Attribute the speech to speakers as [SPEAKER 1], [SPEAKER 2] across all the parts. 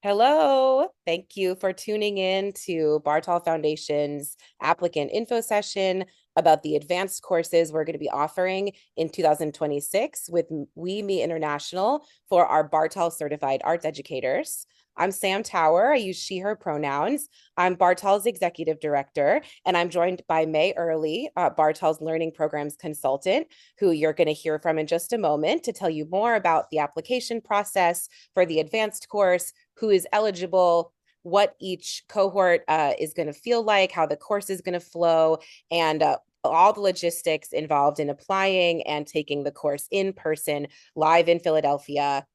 [SPEAKER 1] Hello. Thank you for tuning in to Bartol Foundation's applicant info session about the advanced courses we're going to be offering in 2026 with We Me International for our Bartol Certified Arts Educators. I'm Sam Tower. I use she, her pronouns. I'm Bartol's executive director, and I'm joined by Mae Early, Bartol's learning programs consultant, who you're going to hear from in just a moment to tell you more about the application process for the advanced course, who is eligible, what each cohort is going to feel like, how the course is going to flow, and all the logistics involved in applying and taking the course in person live in Philadelphia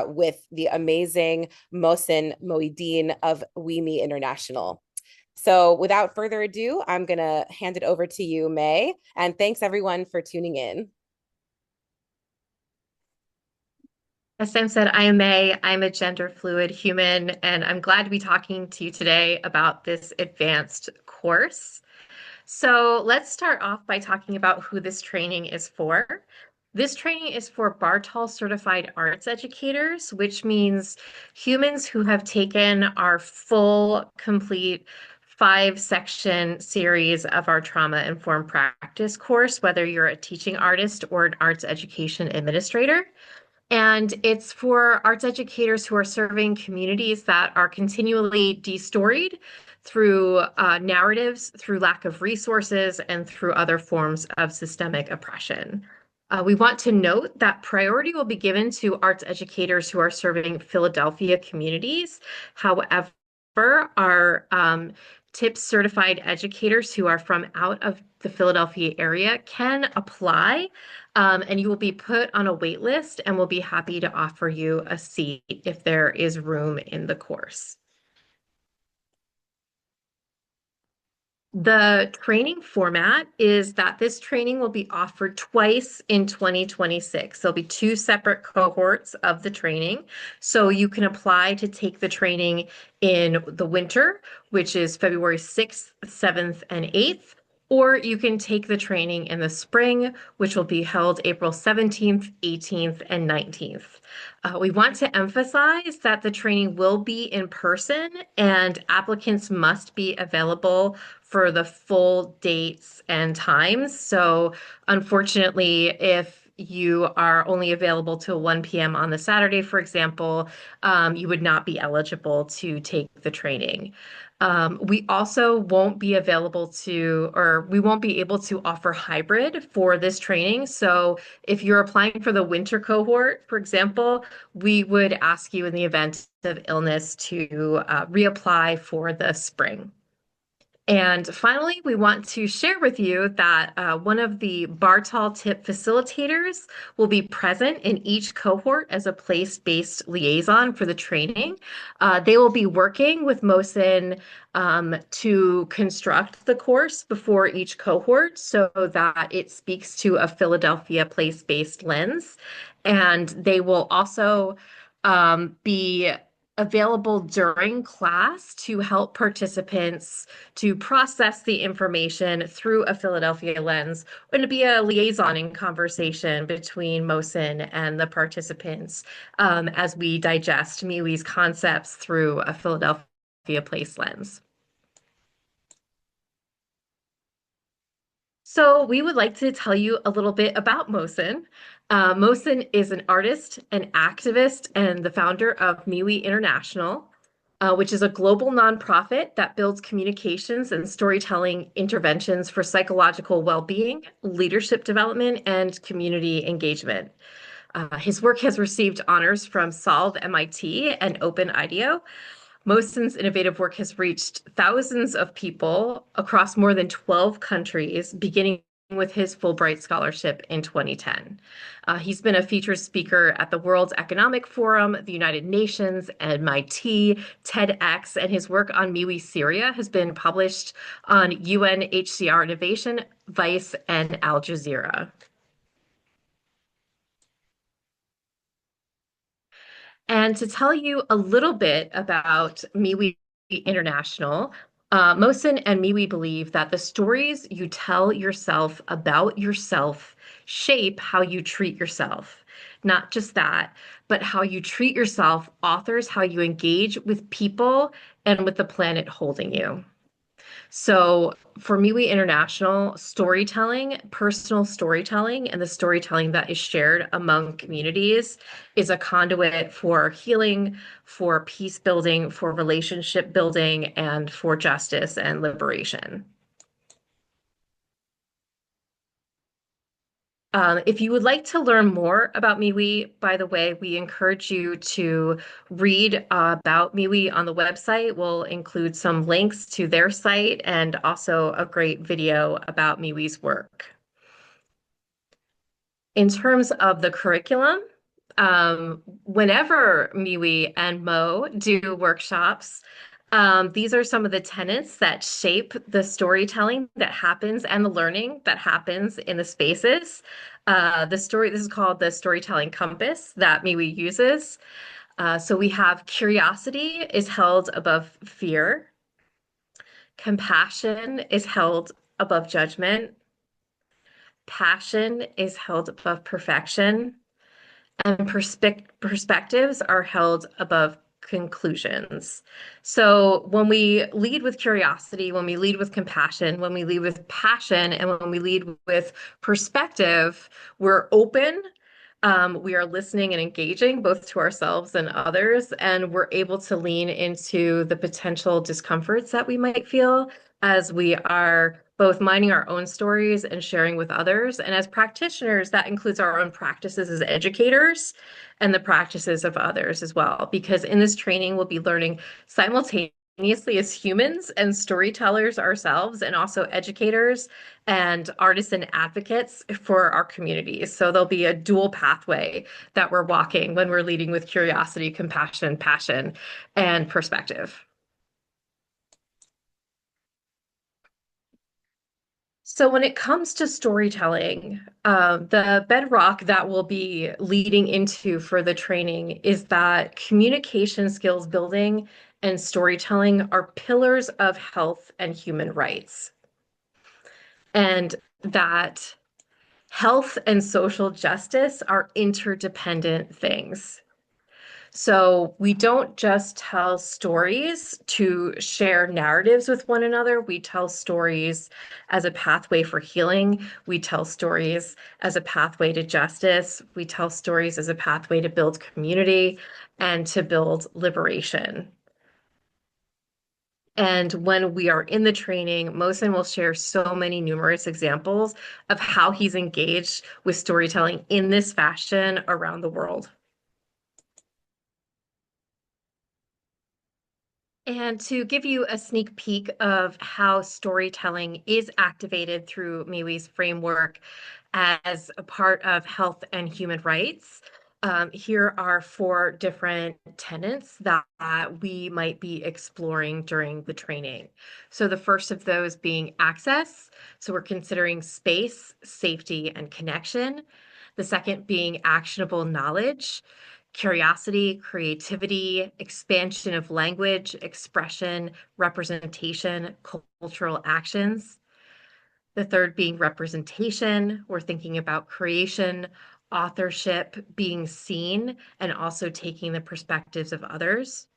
[SPEAKER 1] with the amazing Mohsen Moeddin of We Me International. So without further ado, I'm going to hand it over to you, Mae. And thanks everyone for tuning in.
[SPEAKER 2] As Sam said, I am May. I'm a gender fluid human, and I'm glad to be talking to you today about this advanced course. So let's start off by talking about who this training is for. This training is for Bartol Certified Arts Educators, which means humans who have taken our full, complete 5-section series of our trauma-informed practice course, whether you're a teaching artist or an arts education administrator. And it's for arts educators who are serving communities that are continually destoried through narratives, through lack of resources, and through other forms of systemic oppression. We want to note that priority will be given to arts educators who are serving Philadelphia communities. However, our TIPS certified educators who are from out of the Philadelphia area can apply, and you will be put on a wait list, and we'll be happy to offer you a seat if there is room in the course. The training format is that this training will be offered twice in 2026. There'll be 2 separate cohorts of the training. So you can apply to take the training in the winter, which is February 6th, 7th, and 8th, or you can take the training in the spring, which will be held April 17th, 18th, and 19th. We want to emphasize that the training will be in person and applicants must be available for the full dates and times. So unfortunately, if you are only available till 1 p.m. on the Saturday, for example, you would not be eligible to take the training. We also won't be available to, or we won't be able to offer hybrid for this training. So if you're applying for the winter cohort, for example, we would ask you in the event of illness to reapply for the spring. And finally, we want to share with you that one of the Bartol TIP facilitators will be present in each cohort as a place-based liaison for the training. They will be working with Mohsen to construct the course before each cohort so that it speaks to a Philadelphia place-based lens. And they will also be available during class to help participants to process the information through a Philadelphia lens and to be a liaison in conversation between Mohsen and the participants as we digest MeWe's concepts through a Philadelphia place lens. So we would like to tell you a little bit about Mohsen. Mohsen is an artist, an activist, and the founder of MeWe International, which is a global nonprofit that builds communications and storytelling interventions for psychological well-being, leadership development, and community engagement. His work has received honors from Solve MIT and Open IDEO. Mohsen's innovative work has reached thousands of people across more than 12 countries, beginning with his Fulbright scholarship in 2010. He's been a featured speaker at the World Economic Forum, the United Nations, MIT, TEDx, and his work on MeWe Syria has been published on UNHCR Innovation, Vice, and Al Jazeera. And to tell you a little bit about MeWe International, Mohsen and MeWe believe that the stories you tell yourself about yourself shape how you treat yourself. not just that, but how you treat yourself, authors, how you engage with people and with the planet holding you. So for MeWe International, storytelling, personal storytelling, and the storytelling that is shared among communities is a conduit for healing, for peace building, for relationship building, and for justice and liberation. If you would like to learn more about MeWe, by the way, we encourage you to read about MeWe on the website. We'll include some links to their site and also a great video about MeWe's work. In terms of the curriculum, whenever MeWe and Mo do workshops, these are some of the tenets that shape the storytelling that happens and the learning that happens in the spaces. This is called the storytelling compass that MeWe uses. So we have curiosity is held above fear, compassion is held above judgment, passion is held above perfection, and perspectives are held above conclusions. So when we lead with curiosity, when we lead with compassion, when we lead with passion, and when we lead with perspective, we're open. We are listening and engaging both to ourselves and others, and we're able to lean into the potential discomforts that we might feel as we are both minding our own stories and sharing with others. And as practitioners, that includes our own practices as educators and the practices of others as well. Because in this training, we'll be learning simultaneously as humans and storytellers ourselves, and also educators and artists and advocates for our communities. So there'll be a dual pathway that we're walking when we're leading with curiosity, compassion, passion, and perspective. So when it comes to storytelling, the bedrock that we'll be leading into for the training is that communication skills building and storytelling are pillars of health and human rights. And that health and social justice are interdependent things. So we don't just tell stories to share narratives with one another. We tell stories as a pathway for healing. We tell stories as a pathway to justice. We tell stories as a pathway to build community and to build liberation. And when we are in the training, Mohsen will share so many numerous examples of how he's engaged with storytelling in this fashion around the world. And to give you a sneak peek of how storytelling is activated through MeWe's framework as a part of health and human rights, here are four different tenets that we might be exploring during the training. So the first of those being access. So we're considering space, safety, and connection. The second being actionable knowledge, curiosity, creativity, expansion of language, expression, representation, cultural actions. The third being representation. We're thinking about creation, authorship, being seen, and also taking the perspectives of others.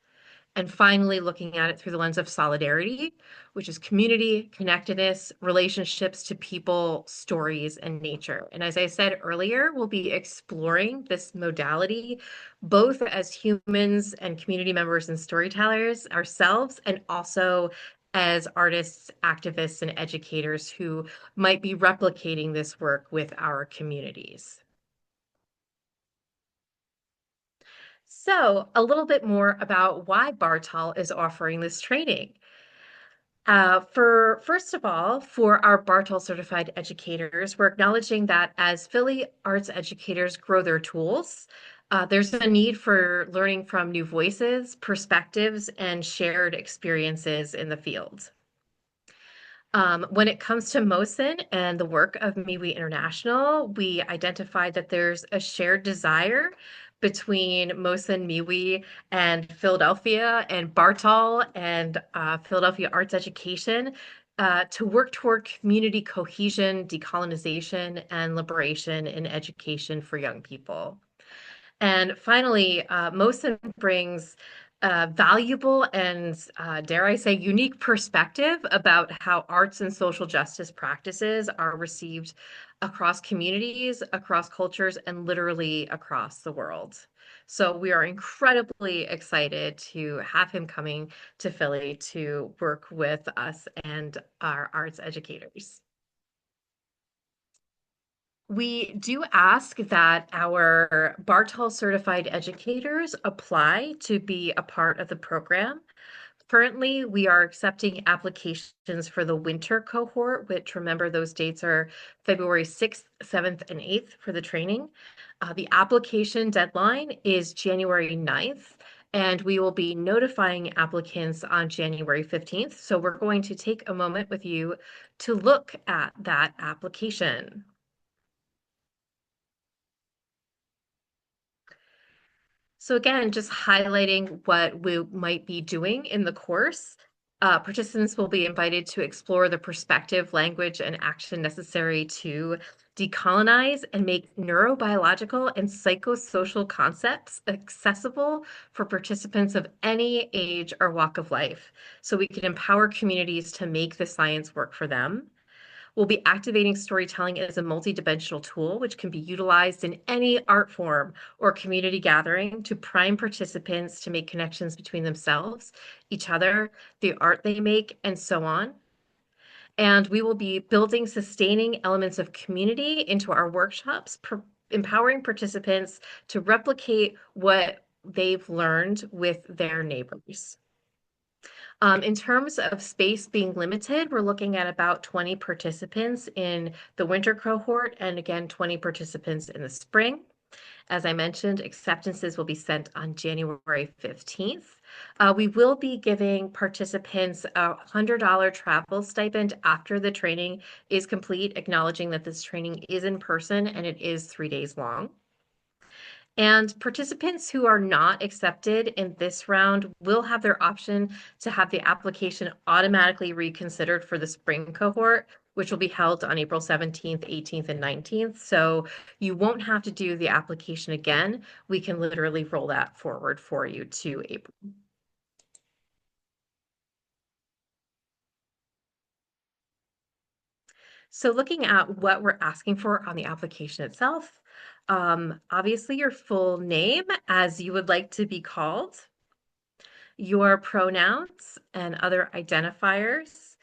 [SPEAKER 2] And finally, looking at it through the lens of solidarity, which is community, connectedness, relationships to people, stories, and nature. And as I said earlier, we'll be exploring this modality both as humans and community members and storytellers ourselves, and also as artists, activists, and educators who might be replicating this work with our communities. So, a little bit more about why Bartol is offering this training. First of all, for our Bartol Certified Educators, we're acknowledging that as Philly arts educators grow their tools, there's a need for learning from new voices, perspectives, and shared experiences in the field. When it comes to Mohsen and the work of MeWe International, we identified that there's a shared desire between Mohsen, MeWe, and Philadelphia and Bartol and Philadelphia Arts Education to work toward community cohesion, decolonization, and liberation in education for young people. And finally, Mosin brings valuable and, dare I say, unique perspective about how arts and social justice practices are received across communities, across cultures, and literally across the world. So we are incredibly excited to have him coming to Philly to work with us and our arts educators. We do ask that our Bartol Certified Educators apply to be a part of the program. Currently, we are accepting applications for the winter cohort, which remember those dates are February 6th, 7th, and 8th for the training. The application deadline is January 9th, and we will be notifying applicants on January 15th. So we're going to take a moment with you to look at that application. So again, just highlighting what we might be doing in the course. Participants will be invited to explore the perspective, language, and action necessary to decolonize and make neurobiological and psychosocial concepts accessible for participants of any age or walk of life, so we can empower communities to make the science work for them. We'll be activating storytelling as a multidimensional tool, which can be utilized in any art form or community gathering to prime participants to make connections between themselves, each other, the art they make, and so on. And we will be building sustaining elements of community into our workshops, empowering participants to replicate what they've learned with their neighbors. In terms of space being limited, we're looking at about 20 participants in the winter cohort and again, 20 participants in the spring. As I mentioned, acceptances will be sent on January 15th. We will be giving participants a $100 travel stipend after the training is complete, acknowledging that this training is in person and it is 3 days long. And participants who are not accepted in this round will have their option to have the application automatically reconsidered for the spring cohort, which will be held on April 17th, 18th, and 19th. So you won't have to do the application again. We can literally roll that forward for you to April. So looking at what we're asking for on the application itself, obviously your full name as you would like to be called, your pronouns and other identifiers,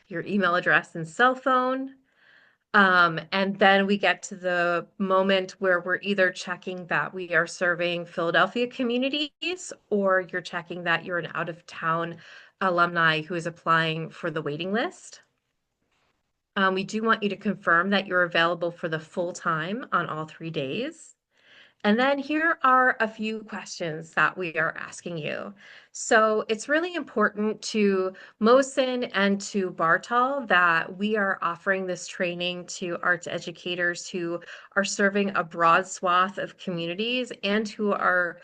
[SPEAKER 2] your email address and cell phone. And then we get to the moment where we're either checking that we are serving Philadelphia communities or you're checking that you're an out-of-town alumni who is applying for the waiting list. We do want you to confirm that you're available for the full time on all 3 days. And then here are a few questions that we are asking you. So it's really important to Mosin and to Bartol that we are offering this training to arts educators who are serving a broad swath of communities and who are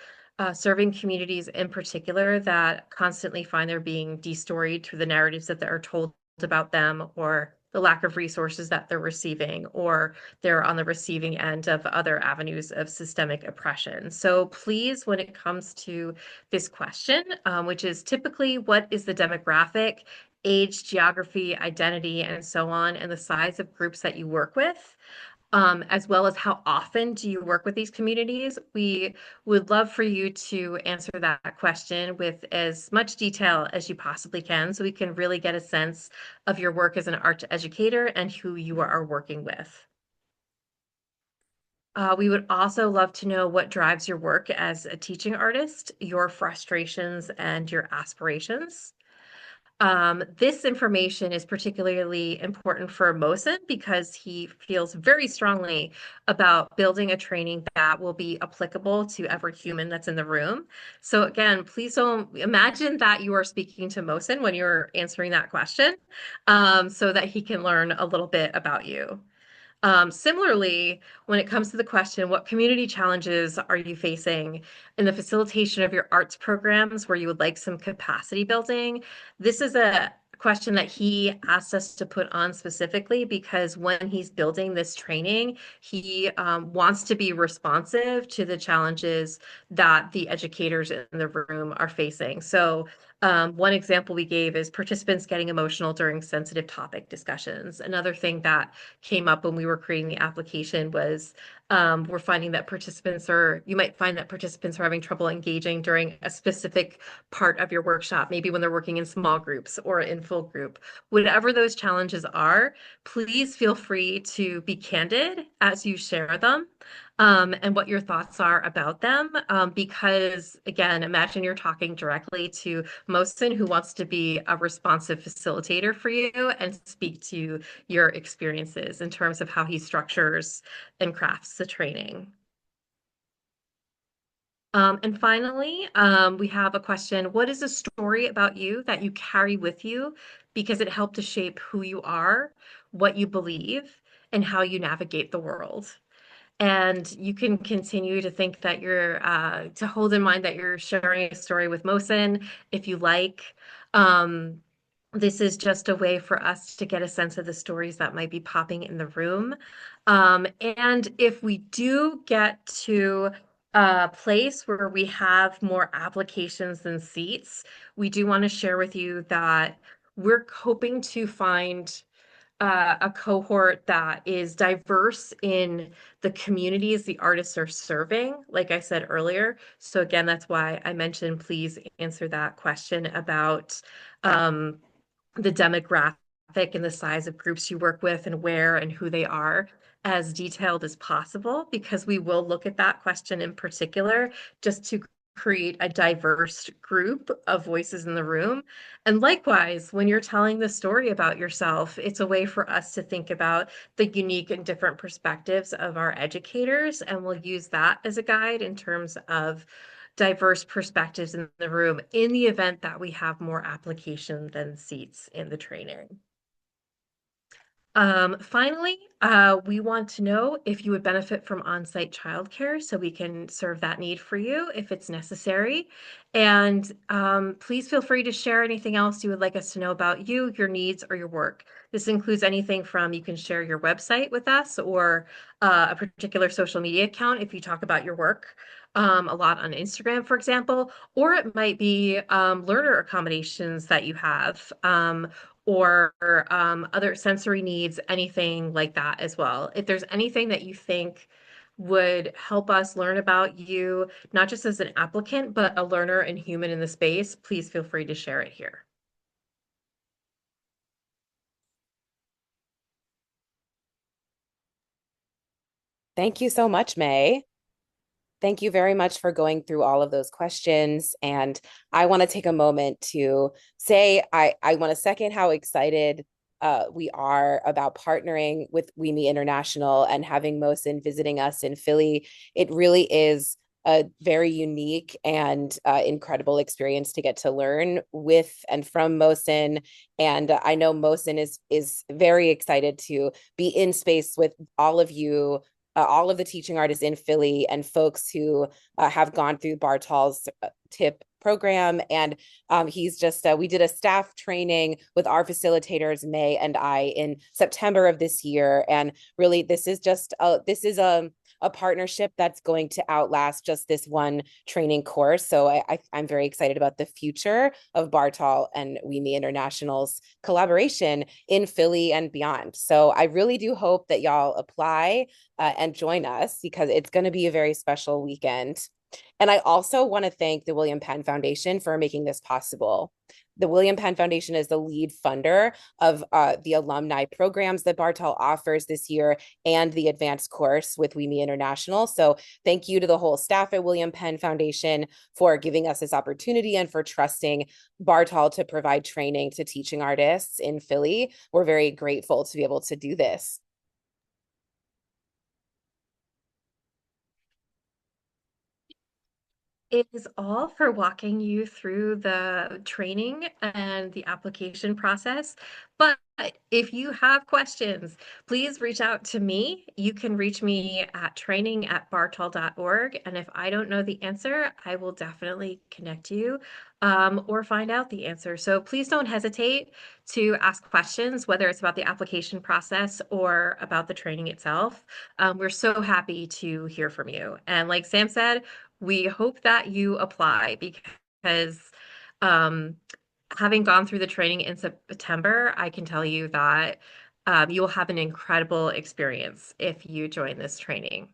[SPEAKER 2] serving communities in particular that constantly find they're being destoried through the narratives that are told about them or the lack of resources that they're receiving or they're on the receiving end of other avenues of systemic oppression. So please, when it comes to this question, which is typically what is the demographic, age, geography, identity, and so on, and the size of groups that you work with, as well as how often do you work with these communities, we would love for you to answer that question with as much detail as you possibly can so we can really get a sense of your work as an art educator and who you are working with. We would also love to know what drives your work as a teaching artist, your frustrations and your aspirations. This information is particularly important for Mosin because he feels very strongly about building a training that will be applicable to every human that's in the room. So again, please don't imagine that you are speaking to Mosin when you're answering that question, so that he can learn a little bit about you. Similarly, when it comes to the question, what community challenges are you facing in the facilitation of your arts programs where you would like some capacity building? This is a question that he asked us to put on specifically because when he's building this training, he wants to be responsive to the challenges that the educators in the room are facing. So one example we gave is participants getting emotional during sensitive topic discussions. Another thing that came up when we were creating the application was we're finding that you might find that participants are having trouble engaging during a specific part of your workshop, maybe when they're working in small groups or in full group. Whatever those challenges are, please feel free to be candid as you share them. And what your thoughts are about them. Because again, imagine you're talking directly to Mohsen, who wants to be a responsive facilitator for you and speak to your experiences in terms of how he structures and crafts the training. And finally, we have a question. What is a story about you that you carry with you because it helped to shape who you are, what you believe, and how you navigate the world? And you can continue to think that to hold in mind that you're sharing a story with Mohsen if you like. Um, this is just a way for us to get a sense of the stories that might be popping in the room. And if we do get to a place where we have more applications than seats, we do want to share with you that we're hoping to find a cohort that is diverse in the communities the artists are serving, like I said earlier. So again, that's why I mentioned please answer that question about um, the demographic and the size of groups you work with and where and who they are as detailed as possible, because we will look at that question in particular just to create a diverse group of voices in the room. And likewise, when you're telling the story about yourself, it's a way for us to think about the unique and different perspectives of our educators, and we'll use that as a guide in terms of diverse perspectives in the room in the event that we have more application than seats in the training. Finally, we want to know if you would benefit from on-site childcare so we can serve that need for you if it's necessary. And please feel free to share anything else you would like us to know about you, your needs, or your work. This includes anything from you can share your website with us or a particular social media account if you talk about your work a lot on Instagram, for example, or it might be learner accommodations that you have. Or other sensory needs, anything like that as well. If there's anything that you think would help us learn about you, not just as an applicant, but a learner and human in the space, please feel free to share it here.
[SPEAKER 1] Thank you so much, May. Thank you very much for going through all of those questions. And I want to take a moment to say I want to second how excited we are about partnering with WeMe International and having Mohsen visiting us in Philly. It really is a very unique and incredible experience to get to learn with and from Mohsen. And I know Mohsen is very excited to be in space with all of the teaching artists in Philly and folks who have gone through Bartol's tip program. And we did a staff training with our facilitators, May and I, in September of this year. And really, this is a partnership that's going to outlast just this one training course. So I'm very excited about the future of Bartol and WeMe International's collaboration in Philly and beyond. So I really do hope that y'all apply and join us because it's going to be a very special weekend. And I also want to thank the William Penn Foundation for making this possible. The William Penn Foundation is the lead funder of the alumni programs that Bartol offers this year and the advanced course with WeMe International. So thank you to the whole staff at William Penn Foundation for giving us this opportunity and for trusting Bartol to provide training to teaching artists in Philly. We're very grateful to be able to do this.
[SPEAKER 2] It is all for walking you through the training and the application process. But if you have questions, please reach out to me. You can reach me at training@bartol.org. And if I don't know the answer, I will definitely connect you or find out the answer. So please don't hesitate to ask questions, whether it's about the application process or about the training itself. We're so happy to hear from you. And like Sam said, we hope that you apply because um, having gone through the training in September, I can tell you that you will have an incredible experience if you join this training.